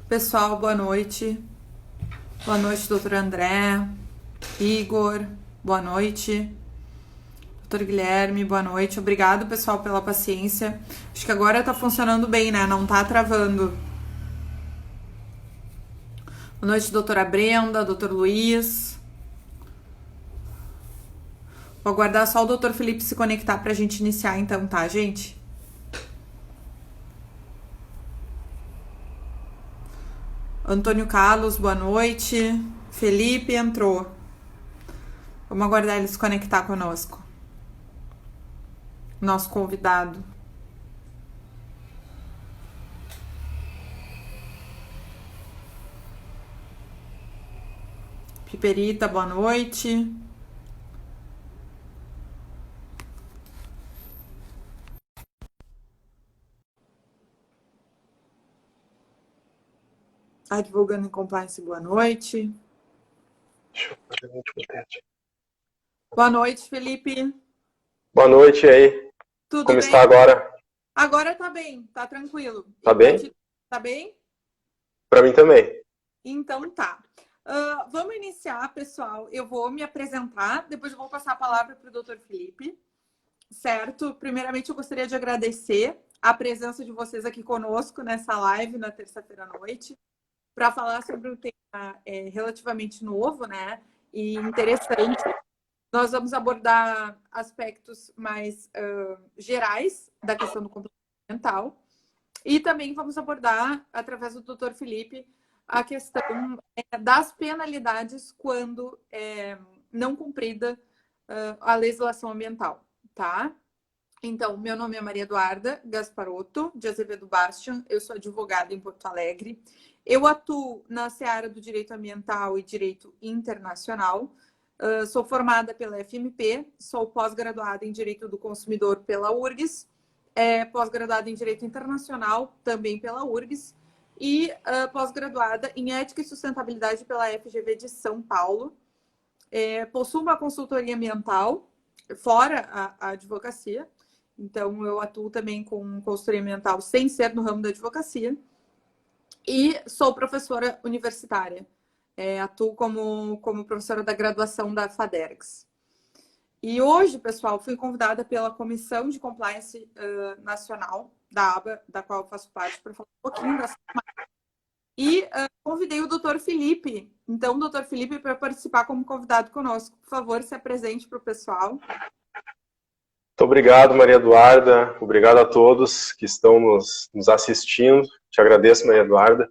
Pessoal, boa noite. Boa noite, doutor André, Igor, boa noite. Doutor Guilherme, boa noite. Obrigado, pessoal, pela paciência. Acho que agora tá funcionando bem, né? Não tá travando. Boa noite, doutora Brenda, doutor Luiz. Vou aguardar só o doutor Felipe se conectar pra gente iniciar então, tá, gente? Antônio Carlos, boa noite. Felipe entrou. Vamos aguardar ele se conectar conosco. Nosso convidado. Piperita, boa noite. Advogando em Compliance, boa noite. Deixa eu fazer o último teste. Boa noite, Felipe. Boa noite aí. Tudo Como bem? está agora? Agora tá bem, tá tranquilo. Tá E pra bem? ti, tá bem? Para mim também. Então tá. Vamos iniciar, pessoal. Eu vou me apresentar, depois eu vou passar a palavra para o doutor Felipe, certo? Primeiramente, eu gostaria de agradecer a presença de vocês aqui conosco nessa live na terça-feira à noite, para falar sobre um tema relativamente novo, né? E interessante. Nós vamos abordar aspectos mais gerais da questão do comportamento mental e também vamos abordar, através do Dr. Felipe, a questão das penalidades quando não cumprida a legislação ambiental, tá? Então, meu nome é Maria Eduarda Gasparotto de Azevedo Bastian, eu sou advogada em Porto Alegre. Eu atuo na seara do direito ambiental e direito internacional. Sou formada pela FMP, sou pós-graduada em Direito do Consumidor pela URGS, pós-graduada em Direito Internacional também pela URGS e pós-graduada em Ética e Sustentabilidade pela FGV de São Paulo. Possuo uma consultoria ambiental, fora a advocacia, então eu atuo também com consultoria ambiental sem ser no ramo da advocacia e sou professora universitária. Atuo como professora da graduação da FADERGS. E hoje, pessoal, fui convidada pela Comissão de Compliance Nacional da ABA, da qual eu faço parte, para falar um pouquinho dessa temática. E convidei o doutor Felipe. Então, doutor Felipe, para participar como convidado conosco. Por favor, se apresente para o pessoal. Muito obrigado, Maria Eduarda. Obrigado a todos que estão nos assistindo. Te agradeço, Maria Eduarda.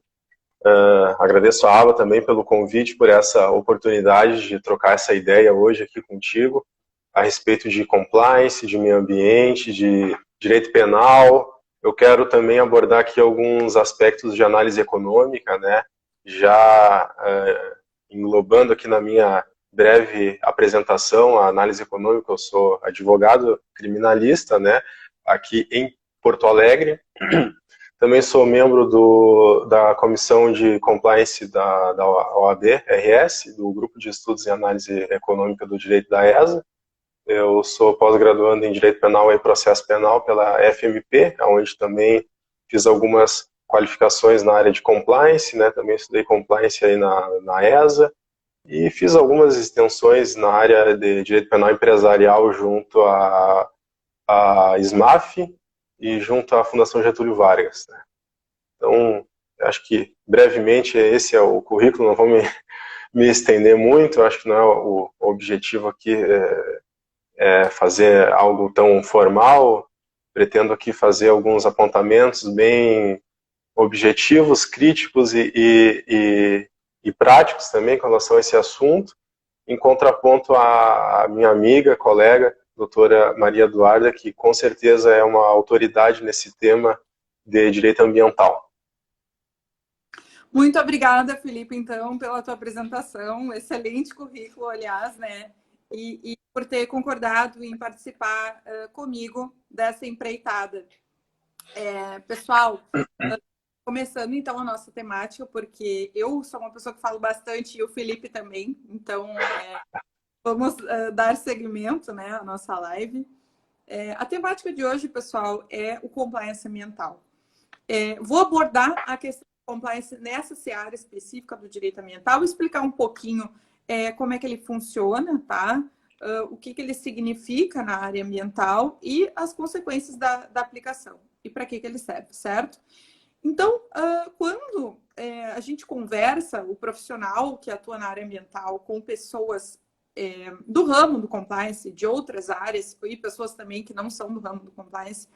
Agradeço a Ava também pelo convite, por essa oportunidade de trocar essa ideia hoje aqui contigo a respeito de compliance, de meio ambiente, de direito penal. Eu quero também abordar aqui alguns aspectos de análise econômica, né? Já englobando aqui na minha breve apresentação a análise econômica. Eu sou advogado criminalista, né? Aqui em Porto Alegre. Também sou membro da Comissão de Compliance da OAB-RS, do Grupo de Estudos em Análise Econômica do Direito da ESA. Eu sou pós-graduando em Direito Penal e Processo Penal pela FMP, onde também fiz algumas qualificações na área de Compliance, né? Também estudei Compliance aí na ESA, e fiz algumas extensões na área de Direito Penal Empresarial junto à SMAF, e junto à Fundação Getúlio Vargas, né? Então, acho que brevemente esse é o currículo, não vou me estender muito, acho que não é o objetivo aqui fazer algo tão formal. Pretendo aqui fazer alguns apontamentos bem objetivos, críticos e práticos também com relação a esse assunto, em contraponto à minha amiga, colega, doutora Maria Eduarda, que com certeza é uma autoridade nesse tema de direito ambiental. Muito obrigada, Felipe, então, pela tua apresentação. Excelente currículo, aliás, né? E por ter concordado em participar comigo dessa empreitada. Pessoal, começando então a nossa temática, porque eu sou uma pessoa que falo bastante e o Felipe também, então vamos dar seguimento, né, à nossa live. A temática de hoje, pessoal, é o compliance ambiental. Vou abordar a questão compliance nessa seara específica do direito ambiental, explicar um pouquinho como é que ele funciona, tá? O que ele significa na área ambiental e as consequências da aplicação e para que ele serve, certo? Então, quando a gente conversa, o profissional que atua na área ambiental com pessoas do ramo do compliance, de outras áreas, e pessoas também que não são do ramo do compliance,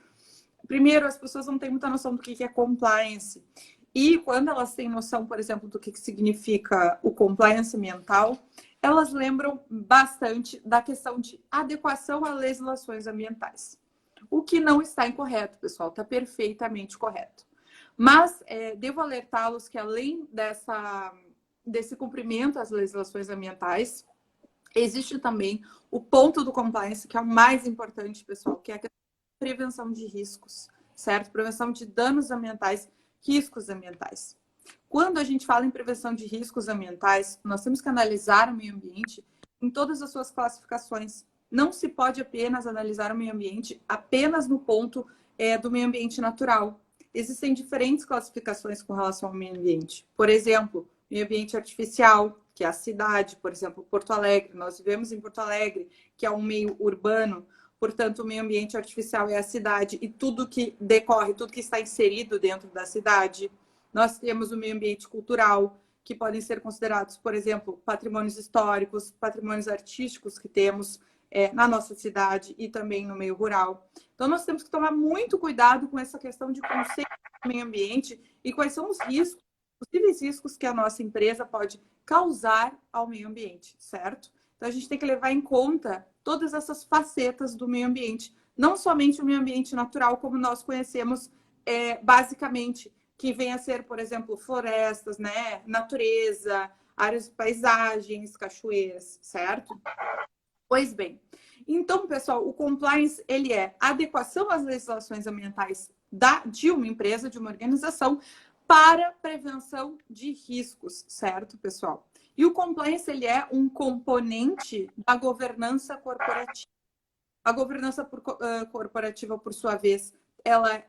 primeiro, as pessoas não têm muita noção do que é compliance. E quando elas têm noção, por exemplo, do que significa o compliance ambiental, elas lembram bastante da questão de adequação a legislações ambientais. O que não está incorreto, pessoal, está perfeitamente correto. Mas devo alertá-los que além desse cumprimento às legislações ambientais, existe também o ponto do compliance, que é o mais importante, pessoal, que é a prevenção de riscos, certo? Prevenção de danos ambientais, riscos ambientais. Quando a gente fala em prevenção de riscos ambientais, nós temos que analisar o meio ambiente em todas as suas classificações. Não se pode apenas analisar o meio ambiente apenas no ponto do meio ambiente natural. Existem diferentes classificações com relação ao meio ambiente. Por exemplo, meio ambiente artificial, que é a cidade, por exemplo, Porto Alegre. Nós vivemos em Porto Alegre, que é um meio urbano. Portanto, o meio ambiente artificial é a cidade e tudo que decorre, tudo que está inserido dentro da cidade. Nós temos o meio ambiente cultural, que podem ser considerados, por exemplo, patrimônios históricos, patrimônios artísticos que temos na nossa cidade e também no meio rural. Então, nós temos que tomar muito cuidado com essa questão de conceito do meio ambiente e quais são os riscos, possíveis riscos que a nossa empresa pode causar ao meio ambiente, certo? Então, a gente tem que levar em conta todas essas facetas do meio ambiente. Não somente o meio ambiente natural, como nós conhecemos basicamente, que vem a ser, por exemplo, florestas, né? Natureza, áreas de paisagens, cachoeiras, certo? Pois bem, então, pessoal, o compliance, ele é adequação às legislações ambientais de uma empresa, de uma organização, para prevenção de riscos, certo, pessoal? E o compliance, ele é um componente da governança corporativa. A governança corporativa, por sua vez, ela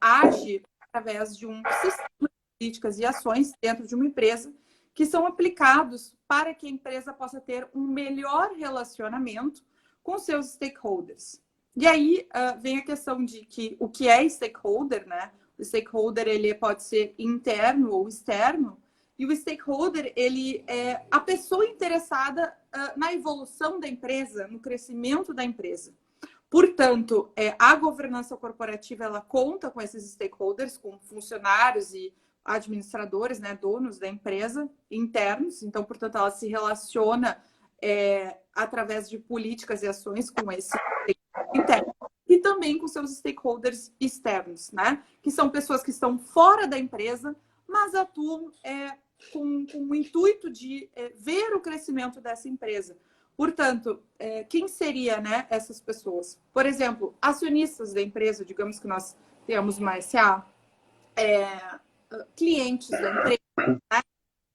age através de um sistema de políticas e ações dentro de uma empresa que são aplicados para que a empresa possa ter um melhor relacionamento com seus stakeholders. E aí vem a questão de que o que é stakeholder, né? O stakeholder, ele pode ser interno ou externo, e o stakeholder, ele é a pessoa interessada na evolução da empresa, no crescimento da empresa. Portanto, a governança corporativa, ela conta com esses stakeholders, com funcionários e administradores, né, donos da empresa, internos. Então, portanto, ela se relaciona através de políticas e ações com esse interno. E também com seus stakeholders externos, né? Que são pessoas que estão fora da empresa, mas atuam com o intuito de ver o crescimento dessa empresa. Portanto, quem seria, né, essas pessoas? Por exemplo, acionistas da empresa, digamos que nós temos uma SA, clientes da empresa, né,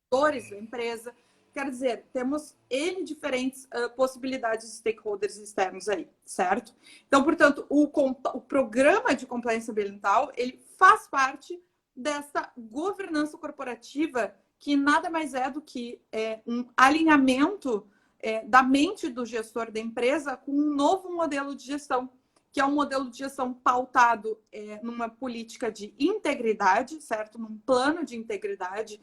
gestores da empresa. Quer dizer, temos N diferentes possibilidades de stakeholders externos aí, certo? Então, portanto, o programa de compliance ambiental, ele faz parte dessa governança corporativa que nada mais é do que um alinhamento da mente do gestor da empresa com um novo modelo de gestão, que é um modelo de gestão pautado numa política de integridade, certo? Num plano de integridade,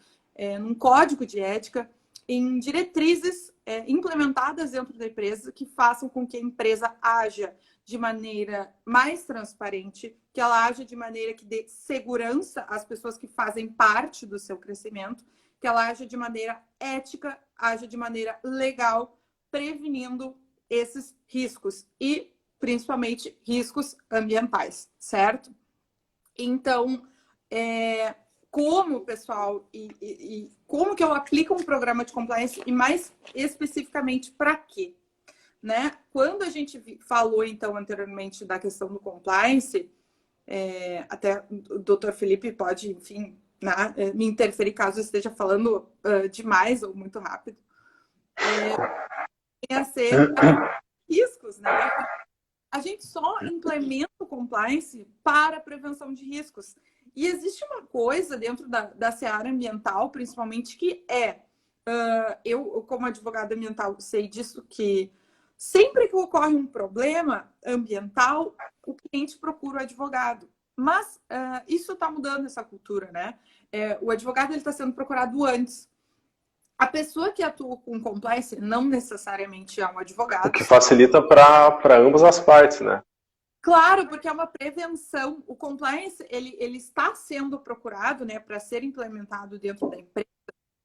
num código de ética, em diretrizes implementadas dentro da empresa que façam com que a empresa haja de maneira mais transparente, que ela haja de maneira que dê segurança às pessoas que fazem parte do seu crescimento, que ela haja de maneira ética, haja de maneira legal, prevenindo esses riscos e, principalmente, riscos ambientais, certo? Então, como, pessoal, e como que eu aplico um programa de compliance e mais especificamente para quê? Né? Quando a gente falou, então, anteriormente da questão do compliance, até o Dr. Felipe pode, enfim, né, me interferir caso eu esteja falando demais ou muito rápido, tem a ser riscos, né? A gente só implementa o compliance para a prevenção de riscos. E existe uma coisa dentro da seara ambiental, principalmente, que eu, como advogada ambiental, sei disso, que sempre que ocorre um problema ambiental, o cliente procura o advogado. Mas isso está mudando essa cultura, né? O advogado está sendo procurado antes. A pessoa que atua com compliance não necessariamente é um advogado. O que facilita para ambas as partes, né? Claro, porque é uma prevenção. O compliance ele está sendo procurado, né, para ser implementado dentro da empresa,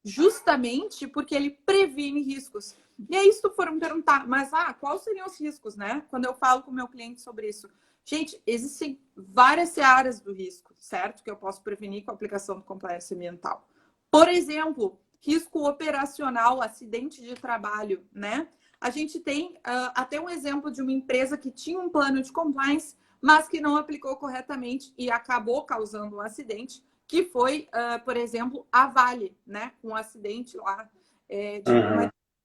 justamente porque ele previne riscos. E aí, se tu for me perguntar, mas quais seriam os riscos, né? Quando eu falo com o meu cliente sobre isso. Gente, existem várias áreas do risco, certo? Que eu posso prevenir com a aplicação do compliance ambiental. Por exemplo, risco operacional, acidente de trabalho, né? A gente tem até um exemplo de uma empresa que tinha um plano de compliance, mas que não aplicou corretamente e acabou causando um acidente, que foi, por exemplo, a Vale, né? Com um acidente lá.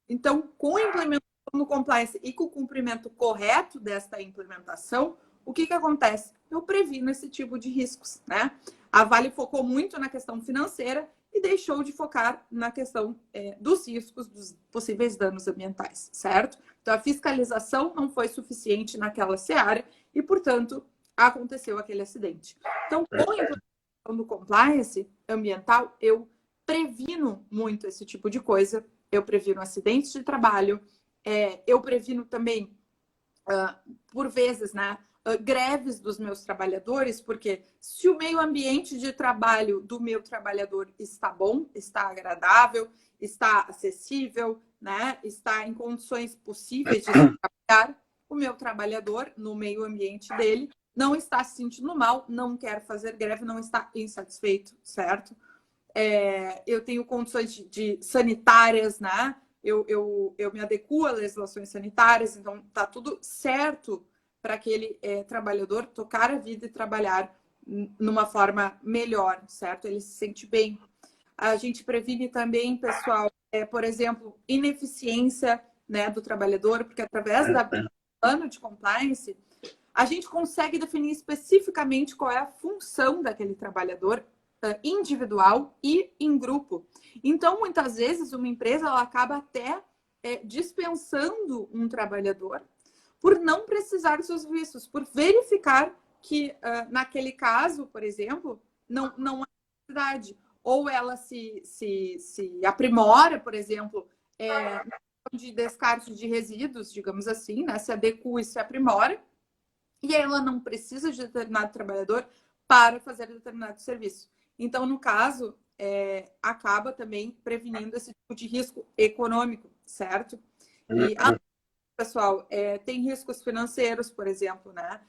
Então, com a implementação do compliance e com o cumprimento correto desta implementação, o que acontece? Eu previno esse tipo de riscos, né? A Vale focou muito na questão financeira e deixou de focar na questão dos riscos, dos possíveis danos ambientais, certo? Então, a fiscalização não foi suficiente naquela seara e, portanto, aconteceu aquele acidente. Então, com a implementação do compliance ambiental, eu previno muito esse tipo de coisa. Eu previno acidentes de trabalho, eu previno também, por vezes, né, greves dos meus trabalhadores, porque se o meio ambiente de trabalho do meu trabalhador está bom, está agradável, está acessível, né, está em condições possíveis de trabalhar, o meu trabalhador no meio ambiente dele não está se sentindo mal, não quer fazer greve, não está insatisfeito, certo? Eu tenho condições de sanitárias, né? Eu me adequo a legislações sanitárias, então tá tudo certo para aquele trabalhador tocar a vida e trabalhar numa forma melhor, certo? Ele se sente bem. A gente previne também, pessoal, por exemplo, ineficiência, né, do trabalhador, porque através do plano de compliance, a gente consegue definir especificamente qual é a função daquele trabalhador individual e em grupo. Então, muitas vezes, uma empresa ela acaba até dispensando um trabalhador por não precisar dos seus serviços, por verificar que, naquele caso, por exemplo, não há necessidade. Ou ela se aprimora, por exemplo, de descarte de resíduos, digamos assim, né? Se adequa e se aprimora, e ela não precisa de determinado trabalhador para fazer determinado serviço. Então, no caso, acaba também prevenindo esse tipo de risco econômico, certo? E, pessoal, tem riscos financeiros, por exemplo, né?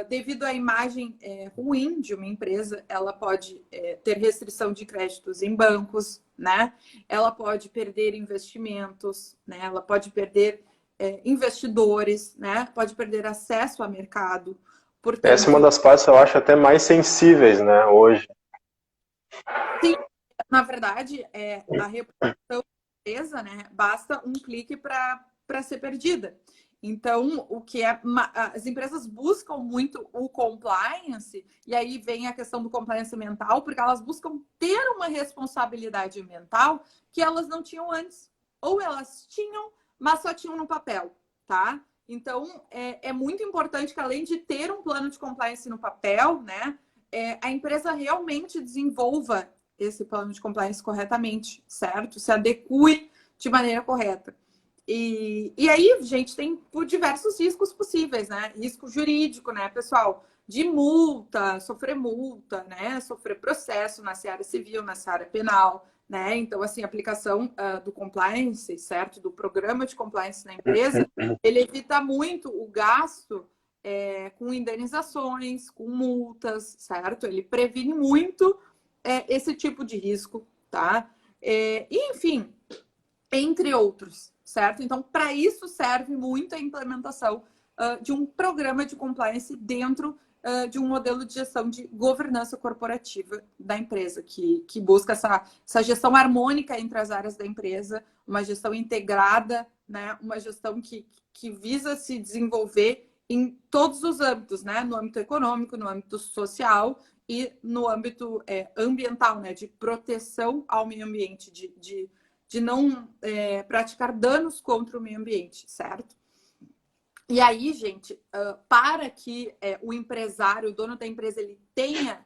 Devido à imagem ruim de uma empresa, ela pode ter restrição de créditos em bancos, né? Ela pode perder investimentos, né? Ela pode perder investidores, né? Pode perder acesso a mercado. Portanto, essa é uma das partes, eu acho, até mais sensíveis, né, hoje. Sim, na verdade, a reputação da empresa, né? Basta um clique para ser perdida. Então, as empresas buscam muito o compliance, e aí vem a questão do compliance ambiental, porque elas buscam ter uma responsabilidade ambiental que elas não tinham antes. Ou elas tinham, mas só tinham no papel, tá? Então, é muito importante que, além de ter um plano de compliance no papel, né, a empresa realmente desenvolva esse plano de compliance corretamente, certo? Se adeque de maneira correta. E aí, gente, tem por diversos riscos possíveis, né? Risco jurídico, né, pessoal? De multa, né? Sofrer processo na seara civil, na seara penal, né? Então, assim, a aplicação do compliance, certo? Do programa de compliance na empresa, ele evita muito o gasto com indenizações, com multas, certo? Ele previne muito esse tipo de risco, tá? E, enfim, entre outros, certo? Então, para isso serve muito a implementação de um programa de compliance dentro de um modelo de gestão de governança corporativa da empresa, que busca essa gestão harmônica entre as áreas da empresa, uma gestão integrada, né? Uma gestão que visa se desenvolver em todos os âmbitos, né? No âmbito econômico, no âmbito social e no âmbito ambiental, né, de proteção ao meio ambiente, de não praticar danos contra o meio ambiente, certo? E aí, gente, para que o empresário, o dono da empresa, ele tenha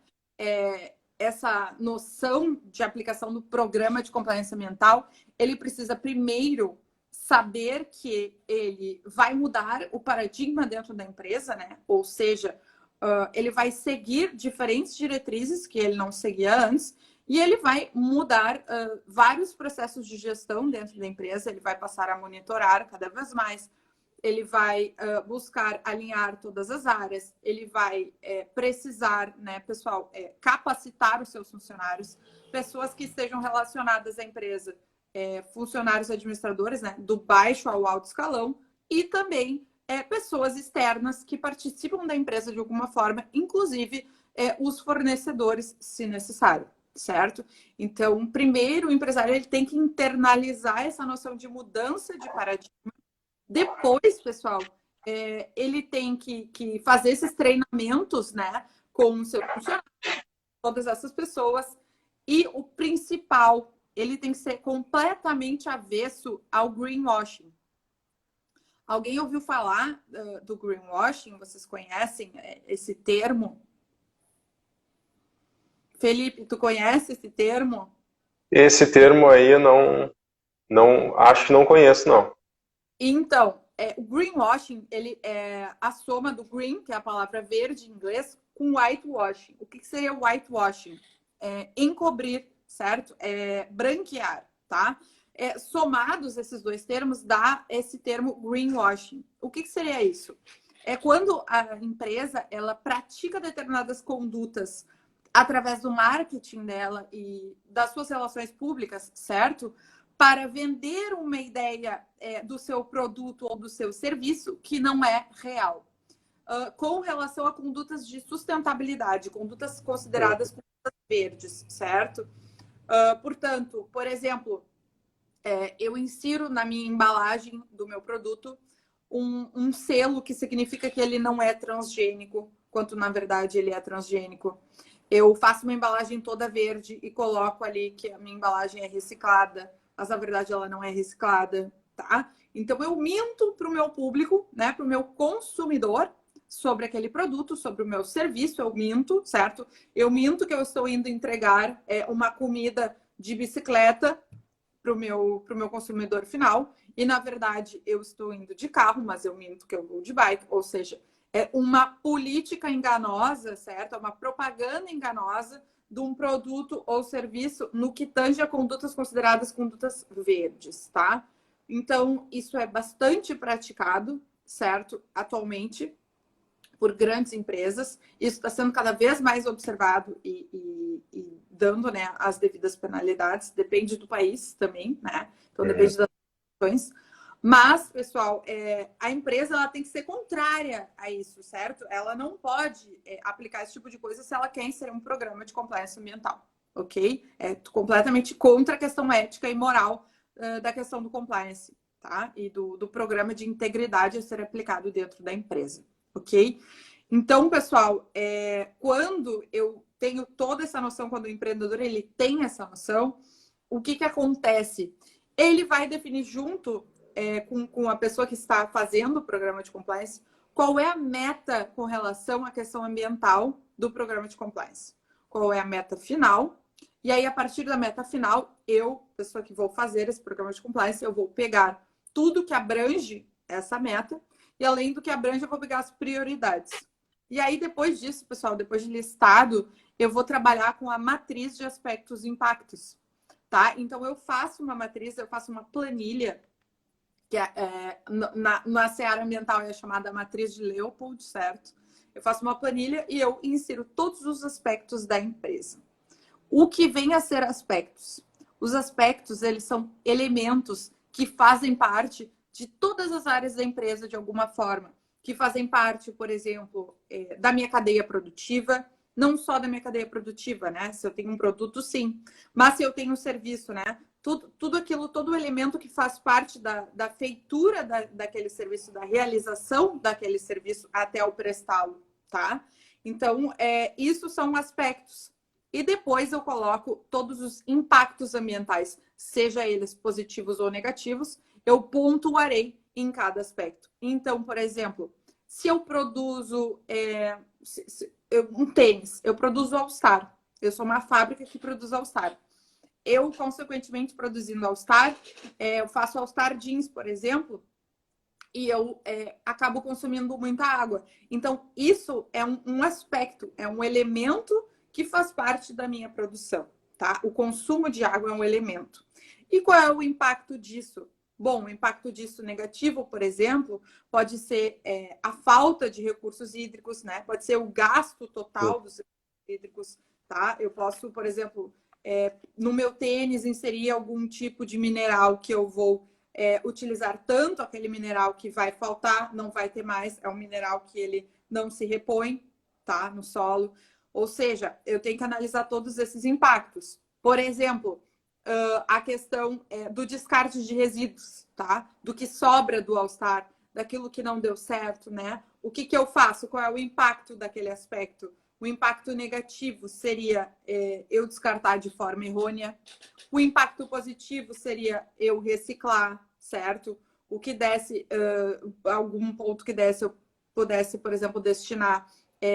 essa noção de aplicação do programa de compliance ambiental, ele precisa primeiro saber que ele vai mudar o paradigma dentro da empresa, né? Ou seja, ele vai seguir diferentes diretrizes que ele não seguia antes e ele vai mudar vários processos de gestão dentro da empresa, ele vai passar a monitorar cada vez mais, ele vai buscar alinhar todas as áreas, ele vai precisar, né, pessoal, capacitar os seus funcionários, pessoas que estejam relacionadas à empresa, funcionários administradores, né, do baixo ao alto escalão, e também pessoas externas que participam da empresa de alguma forma, inclusive os fornecedores, se necessário, certo? Então, primeiro, o empresário ele tem que internalizar essa noção de mudança de paradigma. Depois, pessoal, ele tem que fazer esses treinamentos, né, com o seu funcionário, todas essas pessoas. E o principal, ele tem que ser completamente avesso ao greenwashing. Alguém ouviu falar do greenwashing? Vocês conhecem esse termo? Felipe, tu conhece esse termo? Esse termo aí eu não acho que não conheço, não. Então, o greenwashing, ele é a soma do green, que é a palavra verde em inglês, com whitewashing. O que seria whitewashing? Encobrir, certo? Branquear, tá? Somados esses dois termos, dá esse termo greenwashing. O que seria isso? É quando a empresa, ela pratica determinadas condutas através do marketing dela e das suas relações públicas, certo? Para vender uma ideia do seu produto ou do seu serviço que não é real. Com relação a condutas de sustentabilidade, condutas consideradas condutas verdes, certo? Portanto, por exemplo, eu insiro na minha embalagem do meu produto um selo que significa que ele não é transgênico, quanto na verdade ele é transgênico. Eu faço uma embalagem toda verde e coloco ali que a minha embalagem é reciclada, mas na verdade ela não é reciclada, tá? Então eu minto para o meu público, né, para o meu consumidor sobre aquele produto, sobre o meu serviço, eu minto, certo? Eu minto que eu estou indo entregar uma comida de bicicleta para o meu consumidor final, e na verdade eu estou indo de carro, mas eu minto que eu vou de bike, ou seja, é uma política enganosa, certo? É uma propaganda enganosa de um produto ou serviço no que tange a condutas consideradas condutas verdes, tá? Então, isso é bastante praticado, certo? Atualmente, por grandes empresas. Isso está sendo cada vez mais observado e dando, né, as devidas penalidades. Depende do país também, né? Então, depende das ações. Mas, pessoal, a empresa ela tem que ser contrária a isso, certo? Ela não pode aplicar esse tipo de coisa se ela quer inserir um programa de compliance ambiental, ok? É completamente contra a questão ética e moral da questão do compliance, tá? E do programa de integridade a ser aplicado dentro da empresa, ok? Então, pessoal, quando eu tenho toda essa noção, quando o empreendedor ele tem essa noção, o que acontece? Ele vai definir junto com a pessoa que está fazendo o programa de compliance, qual é a meta com relação à questão ambiental do programa de compliance. Qual é a meta final. E aí, a partir da meta final, eu, pessoa que vou fazer esse programa de compliance, eu vou pegar tudo que abrange essa meta e, além do que abrange, eu vou pegar as prioridades. E aí, depois disso, pessoal, depois de listado, eu vou trabalhar com a matriz de aspectos e impactos, tá? Então, eu faço uma matriz, eu faço uma planilha que na seara ambiental é chamada matriz de Leopold, certo? Eu faço uma planilha e eu insiro todos os aspectos da empresa. O que vem a ser aspectos? Os aspectos, eles são elementos que fazem parte de todas as áreas da empresa de alguma forma, que fazem parte, por exemplo, da minha cadeia produtiva, não só da minha cadeia produtiva, né? Se eu tenho um produto, sim, mas se eu tenho um serviço, né? Tudo aquilo, todo elemento que faz parte da feitura daquele serviço, da realização daquele serviço até o prestá-lo, tá? Então, isso são aspectos. E depois eu coloco todos os impactos ambientais, seja eles positivos ou negativos, eu pontuarei em cada aspecto. Então, por exemplo, se eu produzo um tênis, eu produzo All-Star. Eu sou uma fábrica que produz All-Star. Eu, consequentemente, produzindo All-Star, eu faço All-Star Jeans, por exemplo, e eu acabo consumindo muita água. Então, isso é um aspecto, é um elemento que faz parte da minha produção, tá? O consumo de água é um elemento. E qual é o impacto disso? Bom, o impacto disso negativo, por exemplo, pode ser a falta de recursos hídricos, né? Pode ser o gasto total dos recursos hídricos, tá? Eu posso, por exemplo, no meu tênis inserir algum tipo de mineral que eu vou utilizar tanto aquele mineral que vai faltar, não vai ter mais, é um mineral que ele não se repõe, tá, no solo. Ou seja, eu tenho que analisar todos esses impactos. Por exemplo, a questão do descarte de resíduos, tá? Do que sobra do All-Star, daquilo que não deu certo, né? O que eu faço? Qual é o impacto daquele aspecto? O impacto negativo seria eu descartar de forma errônea. O impacto positivo seria eu reciclar, certo? O que desse, algum ponto que desse, eu pudesse, por exemplo, destinar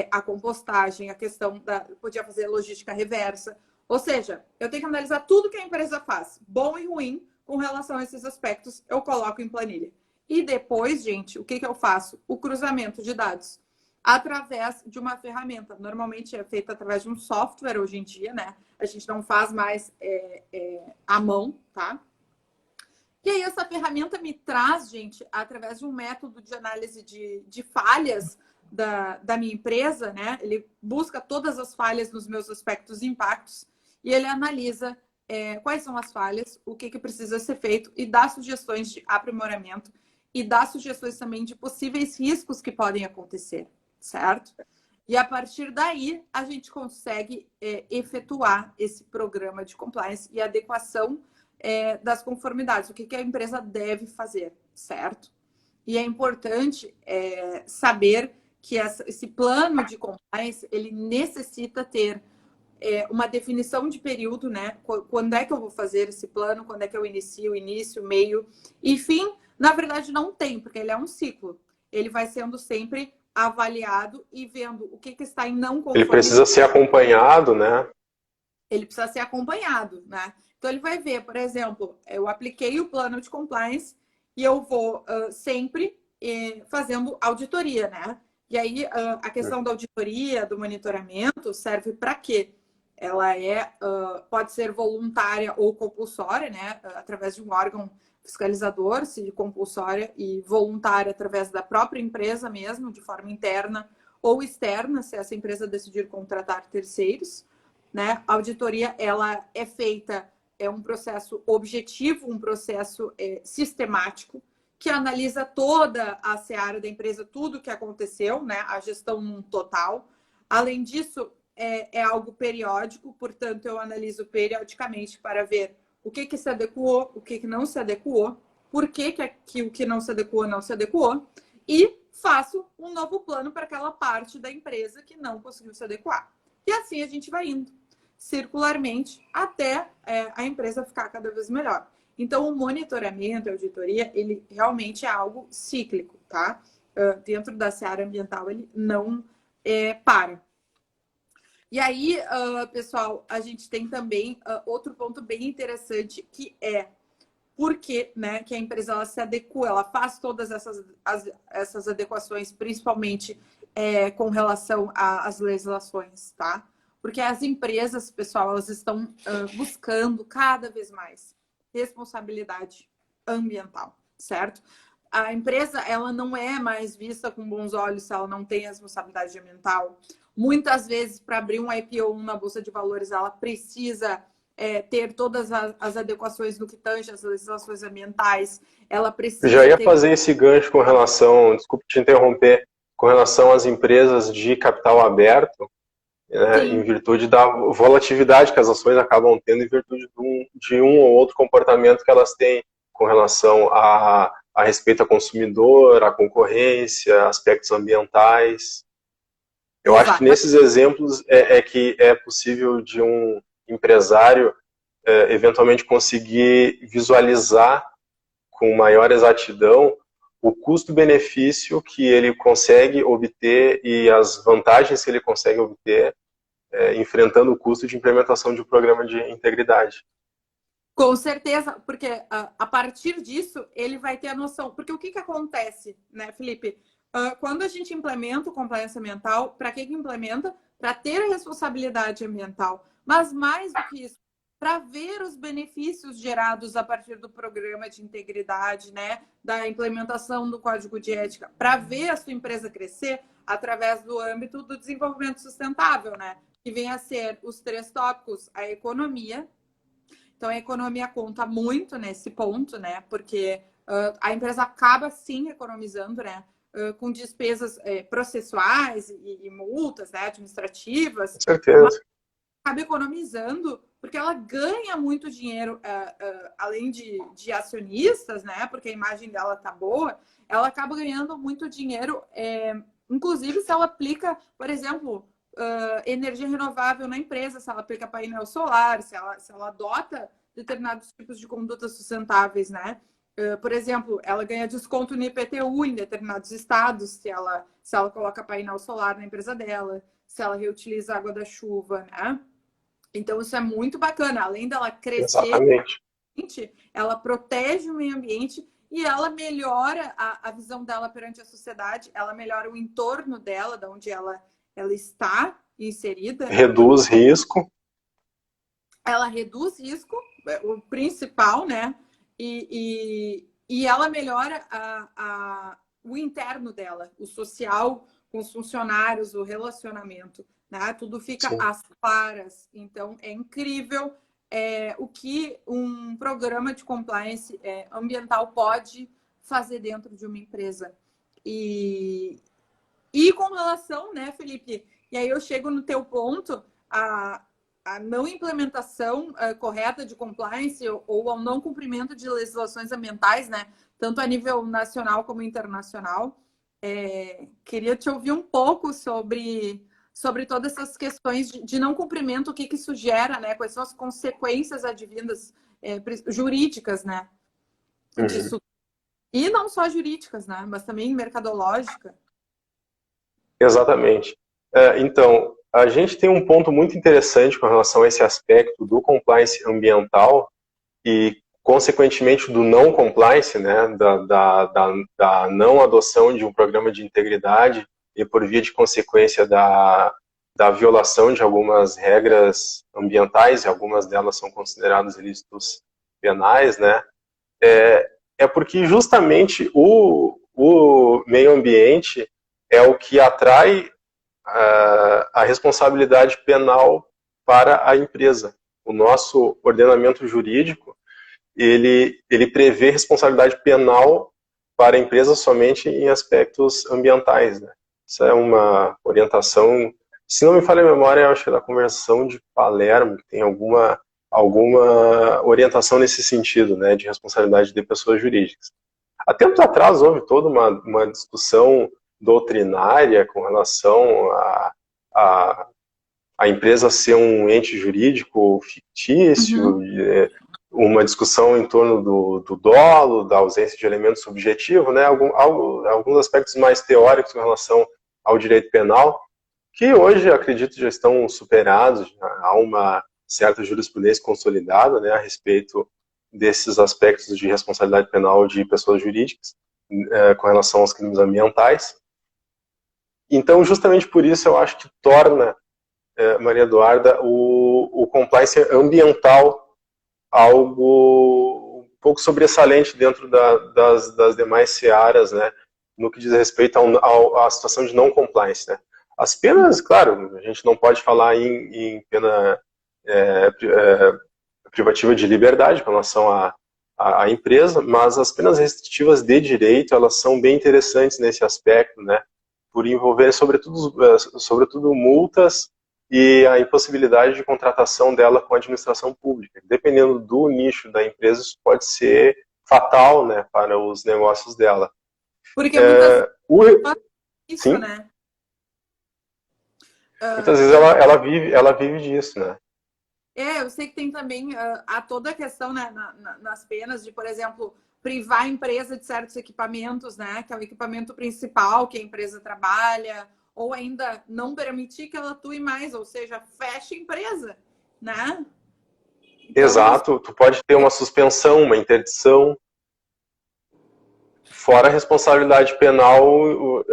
a compostagem, a questão podia fazer logística reversa. Ou seja, eu tenho que analisar tudo que a empresa faz, bom e ruim, com relação a esses aspectos, eu coloco em planilha. E depois, gente, o que eu faço? O cruzamento de dados através de uma ferramenta. Normalmente é feito através de um software hoje em dia, né? A gente não faz mais à mão, tá? E aí essa ferramenta me traz, gente, através de um método de análise de falhas da minha empresa, né? Ele busca todas as falhas nos meus aspectos e impactos e ele analisa quais são as falhas, o que precisa ser feito e dá sugestões de aprimoramento e dá sugestões também de possíveis riscos que podem acontecer, certo? E a partir daí, a gente consegue efetuar esse programa de compliance e adequação das conformidades, o que a empresa deve fazer, certo? E é importante saber que esse plano de compliance, ele necessita ter uma definição de período, né? Quando é que eu vou fazer esse plano, quando é que eu inicio, início, meio e fim. Na verdade, não tem, porque ele é um ciclo. Ele vai sendo sempre avaliado e vendo o que está em não conformidade. Ele precisa ser acompanhado, né? Ele precisa ser acompanhado, né? Então, ele vai ver, por exemplo, eu apliquei o plano de compliance e eu vou sempre fazendo auditoria, né? E aí, a questão da auditoria, do monitoramento, serve para quê? Ela pode ser voluntária ou compulsória, né? Através de um órgão fiscalizador, se compulsória e voluntária através da própria empresa mesmo, de forma interna ou externa, se essa empresa decidir contratar terceiros, né? A auditoria, ela é feita, é um processo objetivo, um processo sistemático, que analisa toda a seara da empresa, tudo o que aconteceu, né? A gestão num total. Além disso, é algo periódico, portanto, eu analiso periodicamente para ver o que se adequou, o que não se adequou, por que o que não se adequou, e faço um novo plano para aquela parte da empresa que não conseguiu se adequar. E assim a gente vai indo circularmente até a empresa ficar cada vez melhor. Então, o monitoramento, a auditoria, ele realmente é algo cíclico, tá? Dentro da seara ambiental, ele não para. E aí, pessoal, a gente tem também outro ponto bem interessante, que é porque, né, que a empresa ela se adequa, ela faz todas essas adequações, principalmente com relação às legislações, tá? Porque as empresas, pessoal, elas estão buscando cada vez mais responsabilidade ambiental, certo? A empresa, ela não é mais vista com bons olhos se ela não tem responsabilidade ambiental. Muitas vezes, para abrir um IPO na Bolsa de Valores, ela precisa ter todas as adequações no que tange as legislações ambientais. Ela precisa Já ia fazer esse gancho com relação, desculpe te interromper, com relação às empresas de capital aberto, né, em virtude da volatilidade que as ações acabam tendo, em virtude de um ou outro comportamento que elas têm com relação a respeito ao consumidor, à concorrência, aspectos ambientais. Eu acho que nesses exemplos é que é possível de um empresário eventualmente conseguir visualizar com maior exatidão o custo-benefício que ele consegue obter e as vantagens que ele consegue obter enfrentando o custo de implementação de um programa de integridade. Com certeza, porque a partir disso ele vai ter a noção. Porque o que acontece, né, Felipe? Quando a gente implementa o compliance ambiental, para que implementa? Para ter a responsabilidade ambiental. Mas mais do que isso, para ver os benefícios gerados a partir do programa de integridade, né, da implementação do código de ética, para ver a sua empresa crescer através do âmbito do desenvolvimento sustentável, né, que vem a ser os 3 tópicos: a economia. Então, a economia conta muito nesse ponto, né, porque a empresa acaba sim economizando, né, com despesas processuais e multas, né, administrativas. Com certeza. Acaba economizando porque ela ganha muito dinheiro, além de acionistas, né? Porque a imagem dela tá boa, ela acaba ganhando muito dinheiro, inclusive se ela aplica, por exemplo, energia renovável na empresa, se ela aplica painel solar, se ela adota determinados tipos de condutas sustentáveis, né? Por exemplo, ela ganha desconto no IPTU em determinados estados se ela coloca painel solar na empresa dela, se ela reutiliza a água da chuva, né? Então, isso é muito bacana. Além dela crescer, exatamente, ela protege o meio ambiente e ela melhora a visão dela perante a sociedade, ela melhora o entorno dela, de onde ela está inserida. Reduz risco. Ela reduz risco, o principal, né? E ela melhora o interno dela, o social, com os funcionários, o relacionamento, né? Tudo fica Sim. às claras. Então, é incrível o que um programa de compliance ambiental pode fazer dentro de uma empresa. E com relação, né, Felipe? E aí eu chego no teu ponto, a não implementação correta de compliance ou ao não cumprimento de legislações ambientais, né, tanto a nível nacional como internacional. Queria te ouvir um pouco sobre todas essas questões de não cumprimento, o que isso gera, né, quais são as consequências advindas jurídicas, né, disso. E não só jurídicas, né, mas também mercadológica. Exatamente. Então, a gente tem um ponto muito interessante com relação a esse aspecto do compliance ambiental e, consequentemente, do não compliance, né, da não adoção de um programa de integridade e, por via de consequência, da violação de algumas regras ambientais, e algumas delas são consideradas ilícitos penais, né, é porque justamente o meio ambiente é o que atrai a responsabilidade penal para a empresa. O nosso ordenamento jurídico, ele prevê responsabilidade penal para a empresa somente em aspectos ambientais, né? Isso é uma orientação, se não me falha a memória, eu acho que é da Convenção de Palermo, que tem alguma orientação nesse sentido, né, de responsabilidade de pessoas jurídicas. Há tempos atrás houve toda uma discussão doutrinária com relação a empresa ser um ente jurídico fictício, uma discussão em torno do dolo, da ausência de elemento subjetivo, né, alguns aspectos mais teóricos com relação ao direito penal, que hoje, acredito, já estão superados, há uma certa jurisprudência consolidada, né, a respeito desses aspectos de responsabilidade penal de pessoas jurídicas com relação aos crimes ambientais. Então, justamente por isso, eu acho que torna, Maria Eduarda, o compliance ambiental algo um pouco sobressalente dentro das demais searas, né, no que diz respeito à situação de não compliance, né. As penas, claro, a gente não pode falar em pena privativa de liberdade com relação à empresa, mas as penas restritivas de direito, elas são bem interessantes nesse aspecto, né, por envolver sobretudo multas e a impossibilidade de contratação dela com a administração pública. Dependendo do nicho da empresa, isso pode ser fatal, né, para os negócios dela. Porque muitas vezes isso, Sim? né? Muitas vezes ela vive disso, né? Eu sei que tem também a toda a questão, né, nas penas de, por exemplo, privar a empresa de certos equipamentos, né, que é o equipamento principal que a empresa trabalha, ou ainda não permitir que ela atue mais, ou seja, feche a empresa, né? Então, Exato, tu pode ter uma suspensão, uma interdição, fora a responsabilidade penal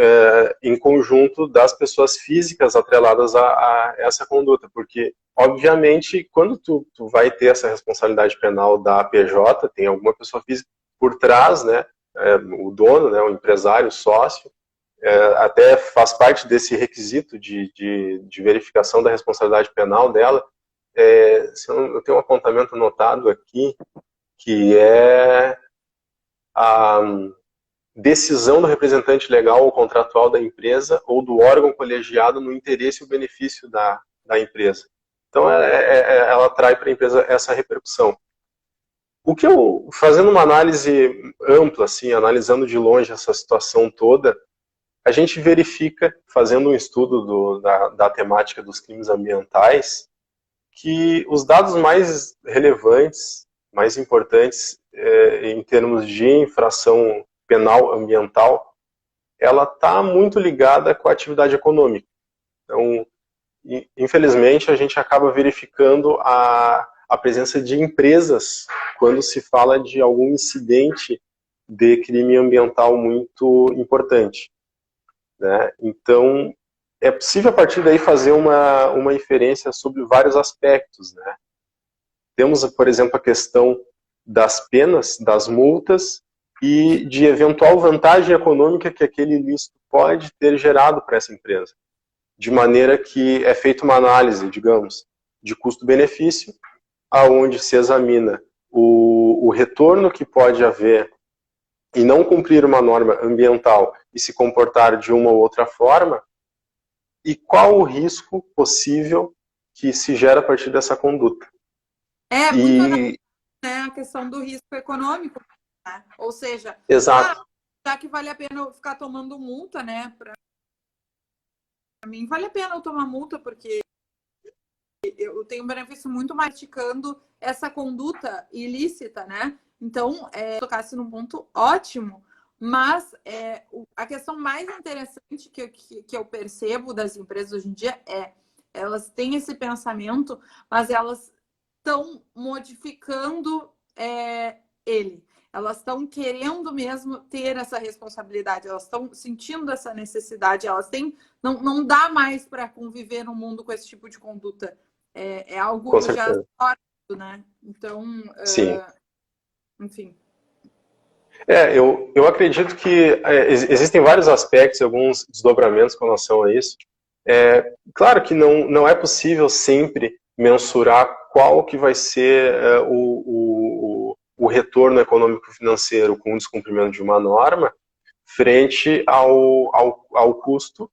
em conjunto das pessoas físicas atreladas a essa conduta, porque, obviamente, quando tu vai ter essa responsabilidade penal da PJ, tem alguma pessoa física por trás, né, o dono, né, o empresário, o sócio, até faz parte desse requisito de verificação da responsabilidade penal dela. Eu tenho um apontamento anotado aqui, que é a decisão do representante legal ou contratual da empresa ou do órgão colegiado no interesse e o benefício da empresa. Então, ela traz para a empresa essa repercussão. O que fazendo uma análise ampla, assim, analisando de longe essa situação toda, a gente verifica, fazendo um estudo da temática dos crimes ambientais, que os dados mais relevantes, mais importantes em termos de infração penal ambiental, ela está muito ligada com a atividade econômica. Então, infelizmente, a gente acaba verificando a presença de empresas quando se fala de algum incidente de crime ambiental muito importante, né? Então, é possível a partir daí fazer uma inferência sobre vários aspectos, né? Temos, por exemplo, a questão das penas, das multas e de eventual vantagem econômica que aquele ilícito pode ter gerado para essa empresa. De maneira que é feita uma análise, digamos, de custo-benefício, aonde se examina o retorno que pode haver em não cumprir uma norma ambiental e se comportar de uma ou outra forma, e qual o risco possível que se gera a partir dessa conduta. Muito né, a questão do risco econômico, né? Ou seja, exato. Já que vale a pena eu ficar tomando multa, né? Para mim vale a pena eu tomar multa, porque eu tenho um benefício muito mais praticando essa conduta ilícita, né? Então, tocasse num ponto ótimo, mas a questão mais interessante que eu percebo das empresas hoje em dia elas têm esse pensamento, mas elas estão modificando ele. Elas estão querendo mesmo ter essa responsabilidade, elas estão sentindo essa necessidade, elas têm. Não dá mais para conviver no mundo com esse tipo de conduta. É algo já sólido, né? Então, sim. Enfim. Eu acredito que existem vários aspectos, alguns desdobramentos com relação a isso. Claro que não é possível sempre mensurar qual que vai ser o retorno econômico-financeiro com o descumprimento de uma norma frente ao custo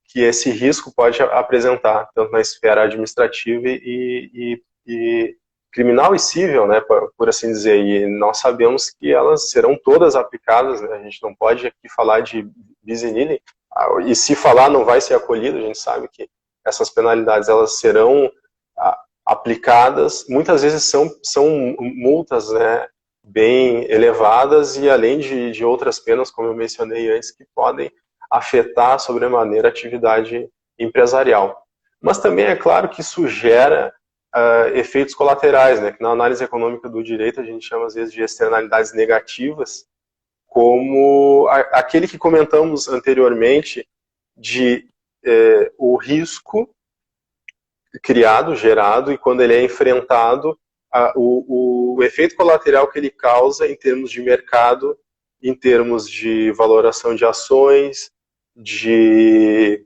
que esse risco pode apresentar, tanto na esfera administrativa e criminal e civil, né, por assim dizer, e nós sabemos que elas serão todas aplicadas, né? A gente não pode aqui falar de bis in idem, e se falar não vai ser acolhido, a gente sabe que essas penalidades elas serão aplicadas, muitas vezes são multas, né, bem elevadas e além de outras penas, como eu mencionei antes, que podem afetar sobremaneira a atividade empresarial. Mas também é claro que isso gera efeitos colaterais, né, que na análise econômica do direito a gente chama às vezes de externalidades negativas, como aquele que comentamos anteriormente de o risco criado, gerado, e quando ele é enfrentado, o efeito colateral que ele causa em termos de mercado, em termos de valoração de ações, de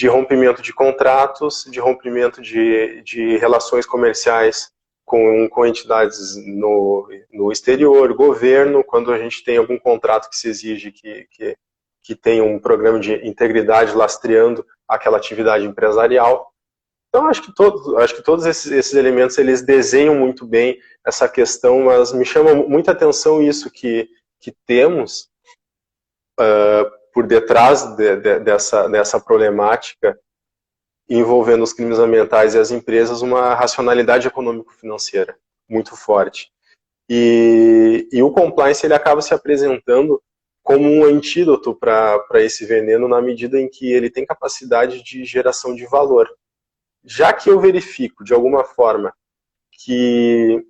rompimento de contratos, de rompimento de relações comerciais com entidades no exterior, governo, quando a gente tem algum contrato que se exige que tenha um programa de integridade lastreando aquela atividade empresarial. Então, acho que todos esses elementos, eles desenham muito bem essa questão, mas me chama muita atenção isso que temos por detrás dessa problemática envolvendo os crimes ambientais e as empresas, uma racionalidade econômico-financeira muito forte. E o compliance ele acaba se apresentando como um antídoto para esse veneno na medida em que ele tem capacidade de geração de valor. Já que eu verifico, de alguma forma, que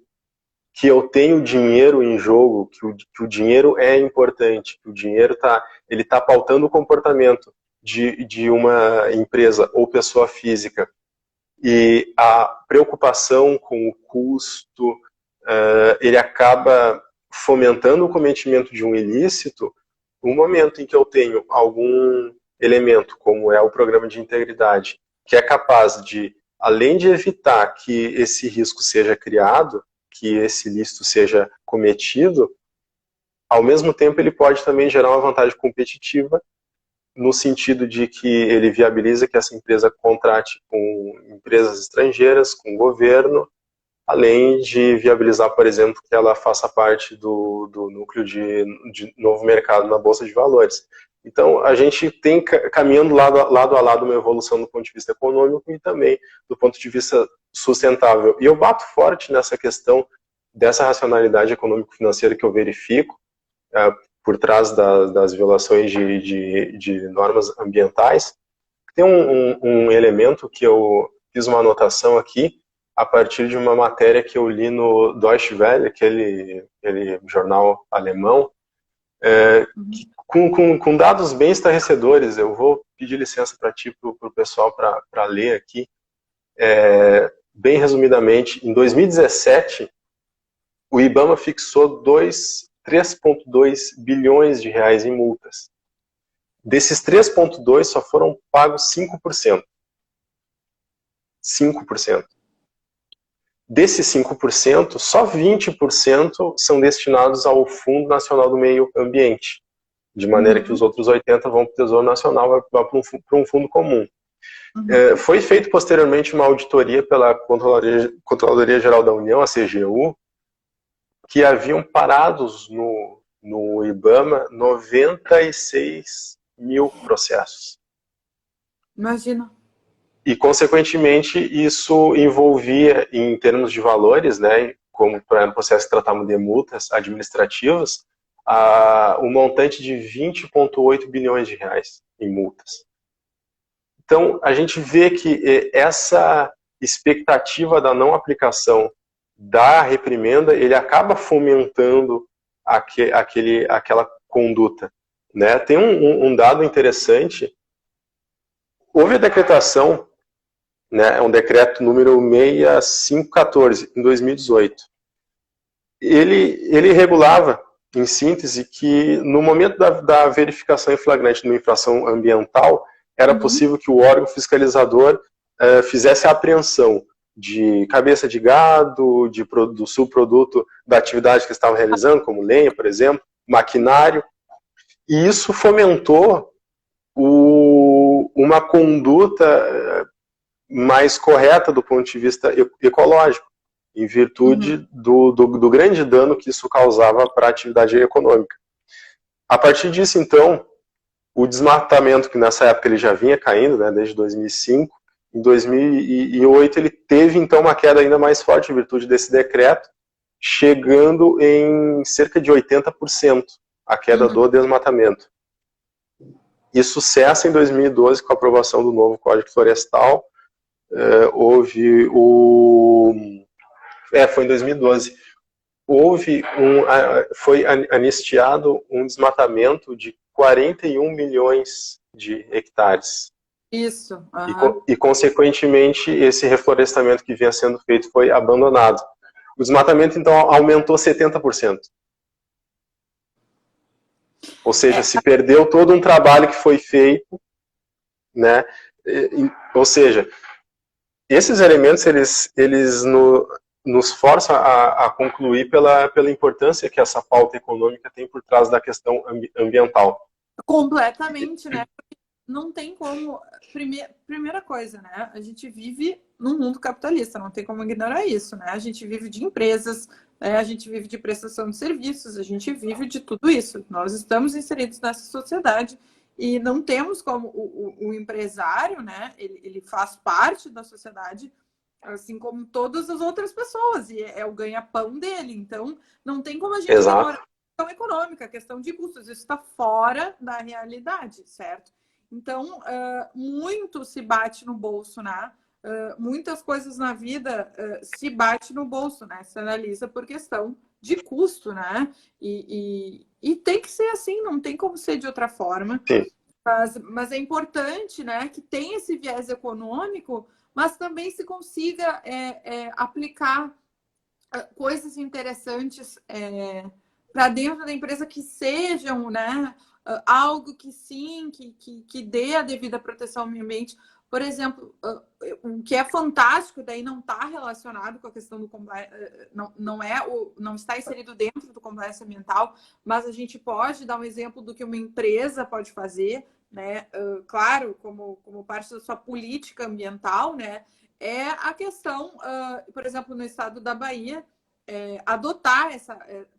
eu tenho dinheiro em jogo, que o dinheiro é importante, que o dinheiro ele tá pautando o comportamento de uma empresa ou pessoa física, e a preocupação com o custo, ele acaba fomentando o cometimento de um ilícito. No momento em que eu tenho algum elemento, como é o programa de integridade, que é capaz de, além de evitar que esse risco seja criado, que esse ilícito seja cometido, ao mesmo tempo ele pode também gerar uma vantagem competitiva, no sentido de que ele viabiliza que essa empresa contrate com empresas estrangeiras, com o governo, além de viabilizar, por exemplo, que ela faça parte do núcleo de novo mercado na Bolsa de Valores. Então, a gente tem caminhando lado a lado uma evolução do ponto de vista econômico e também do ponto de vista sustentável. E eu bato forte nessa questão dessa racionalidade econômico-financeira que eu verifico por trás das violações de normas ambientais. Tem um elemento que eu fiz uma anotação aqui, a partir de uma matéria que eu li no Deutsche Welle, aquele jornal alemão, com dados bem estarrecedores. Eu vou pedir licença para ti, para o pessoal, para ler aqui. Bem resumidamente, em 2017, o IBAMA fixou 3,2 bilhões de reais em multas. Desses 3,2 só foram pagos 5%. 5%. Desses 5%, só 20% são destinados ao Fundo Nacional do Meio Ambiente, de maneira que os outros 80% vão para o Tesouro Nacional, vai para um fundo comum. Foi feito posteriormente uma auditoria pela Controladoria Geral da União, a CGU, que haviam parados no IBAMA 96 mil processos. Imagina. E, consequentemente, isso envolvia, em termos de valores, né, como para o processo que tratamos de multas administrativas, um montante de 20,8 bilhões de reais em multas. Então, a gente vê que essa expectativa da não aplicação da reprimenda, ele acaba fomentando aquela conduta. Né? Tem um dado interessante. Houve a decretação, né, é um decreto número 6514, em 2018. Ele regulava, em síntese, que no momento da verificação em flagrante de uma infração ambiental, era possível que o órgão fiscalizador fizesse a apreensão de cabeça de gado, do subproduto da atividade que estavam realizando, como lenha, por exemplo, maquinário, e isso fomentou uma conduta mais correta do ponto de vista ecológico, em virtude do grande dano que isso causava para a atividade econômica. A partir disso, então, o desmatamento, que nessa época ele já vinha caindo, né, desde 2005, em 2008 ele teve então uma queda ainda mais forte em virtude desse decreto, chegando em cerca de 80% a queda do desmatamento. Isso cessa em 2012 com a aprovação do novo Código Florestal. Foi em 2012. Foi anistiado um desmatamento de 41 milhões de hectares. Isso. E, consequentemente, esse reflorestamento que vinha sendo feito foi abandonado. O desmatamento, então, aumentou 70%. Ou seja, se perdeu todo um trabalho que foi feito, né? Ou seja, esses elementos, eles nos forçam a concluir pela importância que essa pauta econômica tem por trás da questão ambiental. Completamente, né? Não tem como... Primeira coisa, né? A gente vive num mundo capitalista, não tem como ignorar isso, né? A gente vive de empresas, a gente vive de prestação de serviços, a gente vive de tudo isso. Nós estamos inseridos nessa sociedade e não temos como o empresário, né? Ele faz parte da sociedade, assim como todas as outras pessoas, e é o ganha-pão dele. Então, não tem como a gente ignorar a questão econômica, a questão de custos. Isso está fora da realidade, certo? Então, muito se bate no bolso, né? Muitas coisas na vida se bate no bolso, né? Se analisa por questão de custo, né? E tem que ser assim, não tem como ser de outra forma. Sim. Mas é importante, né, que tenha esse viés econômico, mas também se consiga aplicar coisas interessantes para dentro da empresa que sejam, né, algo que sim, que dê a devida proteção ao meio ambiente. Por exemplo, o que é fantástico, daí não está relacionado com a questão do não está inserido dentro do compliance ambiental, mas a gente pode dar um exemplo do que uma empresa pode fazer, né? Claro, como parte da sua política ambiental, né? É a questão, por exemplo, no estado da Bahia, adotar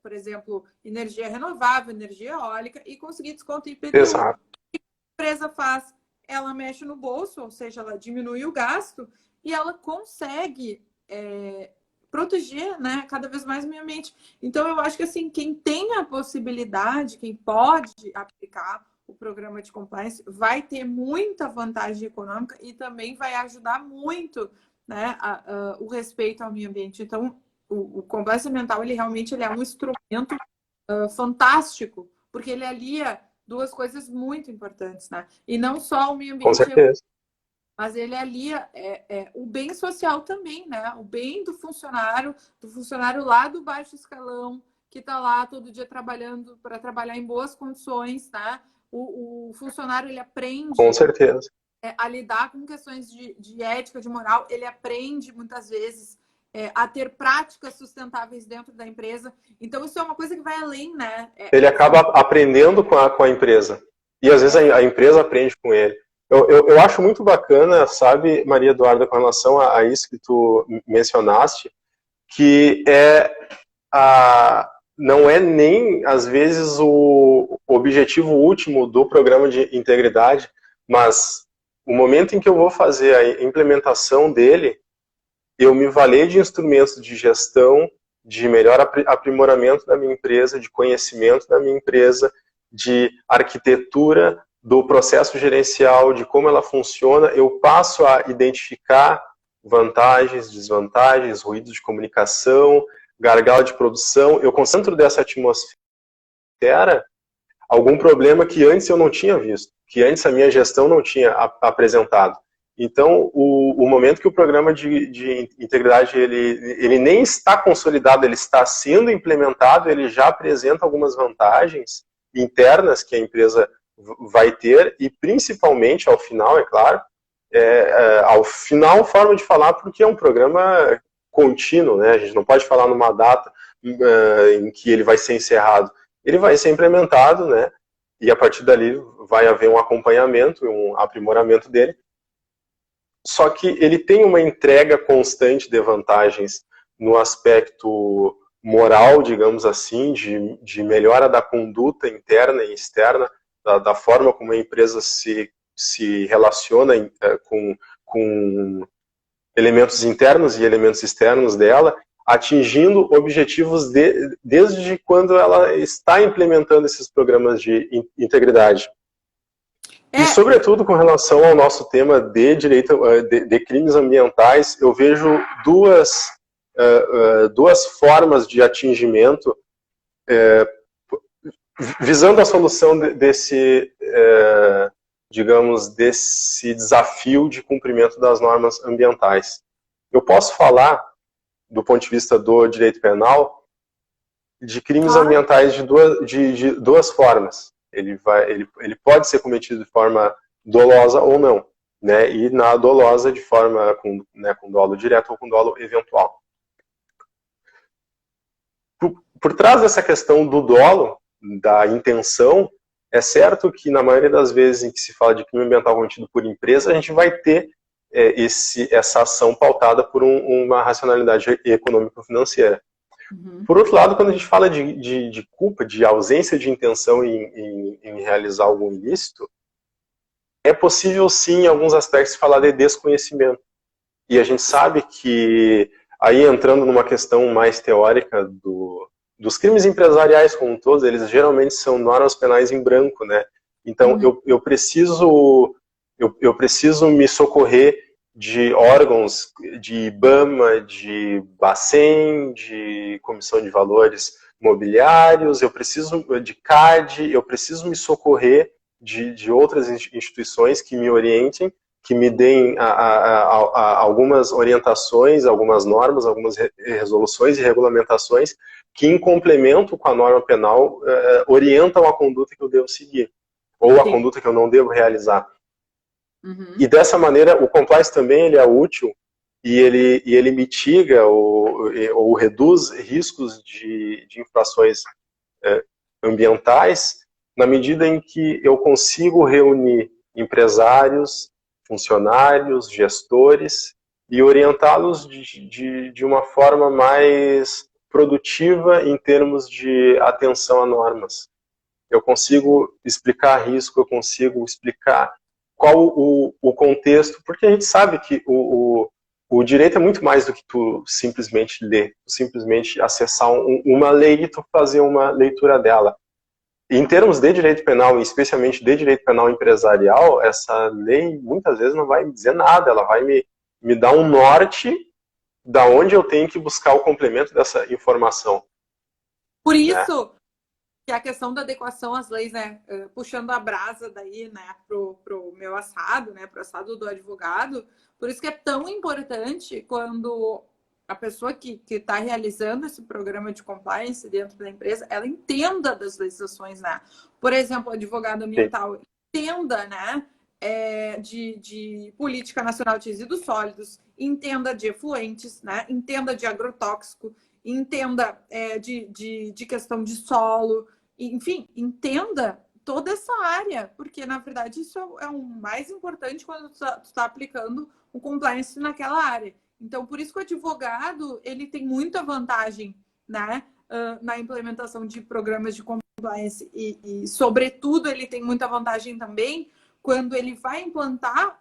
por exemplo, energia renovável, energia eólica e conseguir desconto em IPTU. Exato. O que a empresa faz? Ela mexe no bolso, ou seja, ela diminui o gasto e ela consegue proteger, né, cada vez mais o meio ambiente. Então, eu acho que assim, quem tem a possibilidade, quem pode aplicar o programa de compliance, vai ter muita vantagem econômica e também vai ajudar muito, né, o respeito ao meio ambiente. Então, o compliance ambiental, ele realmente é um instrumento fantástico, porque ele alia duas coisas muito importantes, né? E não só o meio ambiente, Com certeza, mas ele alia o bem social também, né? O bem do funcionário lá do baixo escalão, que está lá todo dia trabalhando para trabalhar em boas condições, né? O funcionário, ele aprende com certeza. A lidar com questões de ética, de moral, ele aprende muitas vezes a ter práticas sustentáveis dentro da empresa. Então, isso é uma coisa que vai além, né? Ele acaba aprendendo com a empresa. E às vezes a empresa aprende com ele. Eu acho muito bacana, sabe, Maria Eduarda, com relação a isso que tu mencionaste, que não é nem, às vezes, o objetivo último do programa de integridade, mas o momento em que eu vou fazer a implementação dele, eu me valer de instrumentos de gestão, de melhor aprimoramento da minha empresa, de conhecimento da minha empresa, de arquitetura do processo gerencial, de como ela funciona, eu passo a identificar vantagens, desvantagens, ruídos de comunicação, gargalo de produção, eu concentro dessa atmosfera algum problema que antes eu não tinha visto, que antes a minha gestão não tinha apresentado. Então, o momento que o programa de integridade ele nem está consolidado, ele está sendo implementado, ele já apresenta algumas vantagens internas que a empresa vai ter e principalmente ao final, é claro, ao final, forma de falar, porque é um programa contínuo, né? A gente não pode falar numa data em que ele vai ser encerrado. Ele vai ser implementado, né? E a partir dali vai haver um acompanhamento, um aprimoramento dele. Só que ele tem uma entrega constante de vantagens no aspecto moral, digamos assim, de melhora da conduta interna e externa, da forma como a empresa se relaciona com elementos internos e elementos externos dela, atingindo objetivos desde quando ela está implementando esses programas de integridade. E, sobretudo, com relação ao nosso tema de direito de crimes ambientais, eu vejo duas formas de atingimento visando a solução digamos, desse desafio de cumprimento das normas ambientais. Eu posso falar, do ponto de vista do direito penal, de crimes ambientais de duas formas. Ele pode ser cometido de forma dolosa ou não, né? E na dolosa de forma com dolo direto ou com dolo eventual. Por trás dessa questão do dolo, da intenção, é certo que na maioria das vezes em que se fala de crime ambiental cometido por empresa, a gente vai ter essa ação pautada por uma racionalidade econômico-financeira. Uhum. Por outro lado, quando a gente fala de culpa, de ausência de intenção em realizar algum ilícito, é possível sim, em alguns aspectos, falar de desconhecimento. E a gente sabe que, aí entrando numa questão mais teórica dos crimes empresariais como todos, eles geralmente são normas penais em branco, né? Então, eu preciso me socorrer de órgãos de IBAMA, de Bacen, de Comissão de Valores Mobiliários, eu preciso de CAD, eu preciso me socorrer de outras instituições que me orientem, que me deem algumas orientações, algumas normas, algumas resoluções e regulamentações que, em complemento com a norma penal, orientam a conduta que eu devo seguir, ou a conduta que eu não devo realizar. E dessa maneira, o compliance também ele é útil e ele mitiga ou reduz riscos de infrações ambientais na medida em que eu consigo reunir empresários, funcionários, gestores e orientá-los de uma forma mais produtiva em termos de atenção a normas. Eu consigo explicar risco, eu consigo explicar qual o contexto, porque a gente sabe que o direito é muito mais do que tu simplesmente ler, simplesmente acessar uma lei e tu fazer uma leitura dela. Em termos de direito penal, e especialmente de direito penal empresarial, essa lei muitas vezes não vai me dizer nada, ela vai me dar um norte da onde eu tenho que buscar o complemento dessa informação. Por isso que a questão da adequação às leis, né, puxando a brasa daí, né, pro meu assado, né, pro assado do advogado, por isso que é tão importante quando a pessoa que está realizando esse programa de compliance dentro da empresa, ela entenda das legislações, né? Por exemplo, o advogado ambiental entenda, né, de política nacional de resíduos sólidos, entenda de efluentes, né, entenda de agrotóxico, entenda de questão de solo, enfim, entenda toda essa área, porque, na verdade, isso é o mais importante quando tu está aplicando o compliance naquela área. Então, por isso que o advogado, ele tem muita vantagem, né, na implementação de programas de compliance e, sobretudo, ele tem muita vantagem também quando ele vai implantar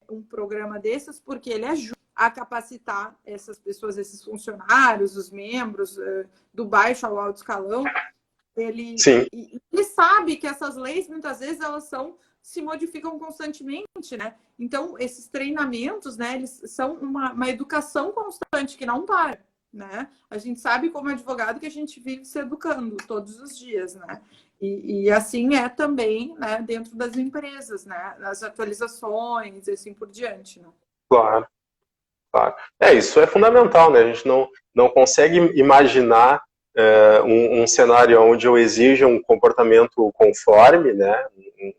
um programa desses, porque ele ajuda a capacitar essas pessoas, esses funcionários, os membros, do baixo ao alto escalão. Ele sabe que essas leis, muitas vezes, elas se modificam constantemente, né? Então, esses treinamentos, né, eles são uma educação constante que não para, né? A gente sabe como advogado que a gente vive se educando todos os dias, né? E assim é também, né, dentro das empresas, né? As atualizações e assim por diante, né? Claro, claro. Isso é fundamental, né? A gente não consegue imaginar um cenário onde eu exija um comportamento conforme, né,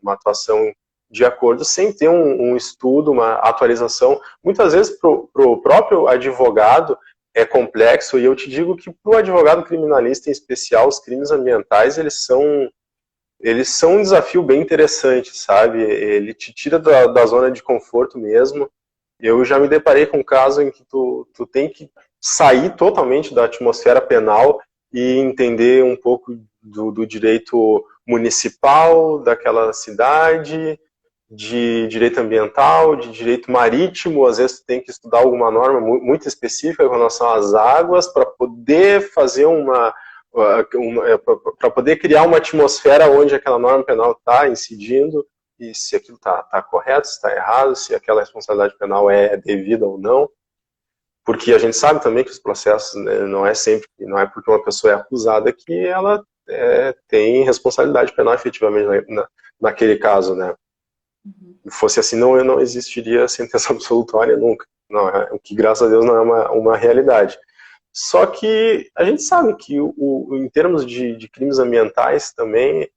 uma atuação de acordo, sem ter um estudo, uma atualização. Muitas vezes para o próprio advogado é complexo, e eu te digo que para o advogado criminalista em especial, os crimes ambientais, eles são um desafio bem interessante, sabe? Ele te tira da zona de conforto mesmo. Eu já me deparei com um caso em que tu tem que sair totalmente da atmosfera penal e entender um pouco do direito municipal daquela cidade, de direito ambiental, de direito marítimo. Às vezes tu tem que estudar alguma norma muito específica com relação às águas para poder fazer para poder criar uma atmosfera onde aquela norma penal está incidindo, e se aquilo está correto, se está errado, se aquela responsabilidade penal é devida ou não. Porque a gente sabe também que os processos, né, não é porque uma pessoa é acusada que ela tem responsabilidade penal efetivamente naquele caso, né? Se fosse assim, não existiria sentença absolutória nunca. Não, o que, graças a Deus, não é uma realidade. Só que a gente sabe que em termos de crimes ambientais também,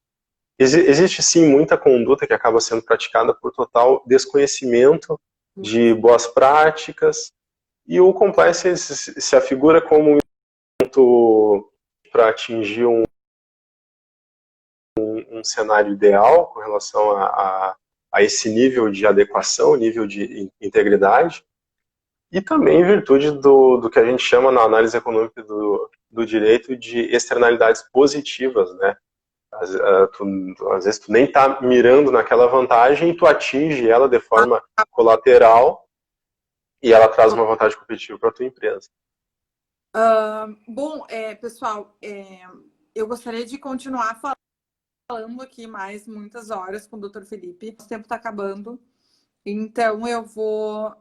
existe sim muita conduta que acaba sendo praticada por total desconhecimento de boas práticas. E o compliance se afigura como um instrumento para atingir um cenário ideal com relação a esse nível de adequação, nível de integridade, e também em virtude do que a gente chama na análise econômica do direito de externalidades positivas, né? às vezes tu nem tá mirando naquela vantagem e tu atinge ela de forma colateral e ela traz uma vantagem competitiva para a tua empresa. Bom, pessoal, eu gostaria de continuar falando aqui mais muitas horas com o Dr. Felipe. O tempo está acabando, então eu vou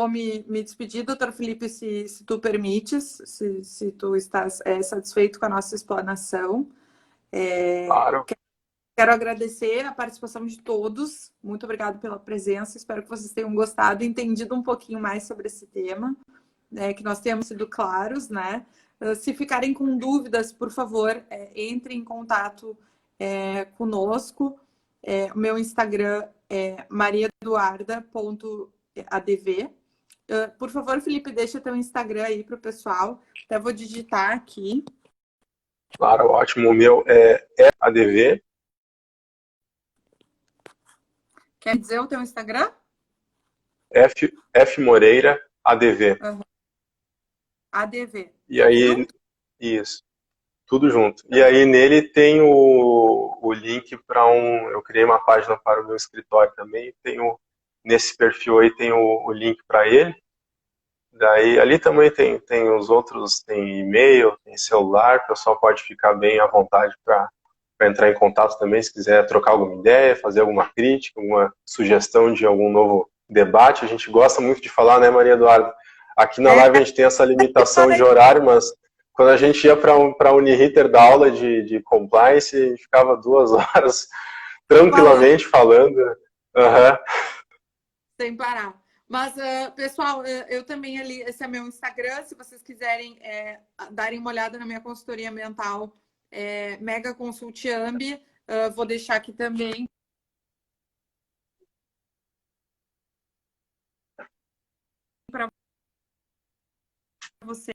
me despedir, Dr. Felipe, se tu permites, se tu estás satisfeito com a nossa explanação. Claro. Quero agradecer a participação de todos. Muito obrigado pela presença. Espero que vocês tenham gostado e entendido um pouquinho mais sobre esse tema, que nós tenhamos sido claros, né? Se ficarem com dúvidas, por favor, entrem em contato conosco. O meu Instagram é mariaeduarda.adv. Por favor, Felipe, deixa teu Instagram aí para o pessoal. Até vou digitar aqui. Claro, ótimo. O meu é ADV. Quer dizer o teu Instagram? F Moreira ADV. Uhum. ADV. E aí, isso. Tudo junto. E aí nele tem o link para eu criei uma página para o meu escritório também, nesse perfil aí tem o link para ele. Daí ali também tem os outros, tem e-mail, tem celular, o pessoal pode ficar bem à vontade para entrar em contato também, se quiser trocar alguma ideia, fazer alguma crítica, alguma sugestão de algum novo debate. A gente gosta muito de falar, né, Maria Eduarda? Aqui na live a gente tem essa limitação de horário, mas quando a gente ia para a Uniriter dar aula de compliance, a gente ficava 2 horas tranquilamente falando. Uhum. Sem parar. Mas, pessoal, eu também ali, esse é meu Instagram, se vocês quiserem darem uma olhada na minha consultoria ambiental, Mega Consult Ambi, vou deixar aqui também. Para você.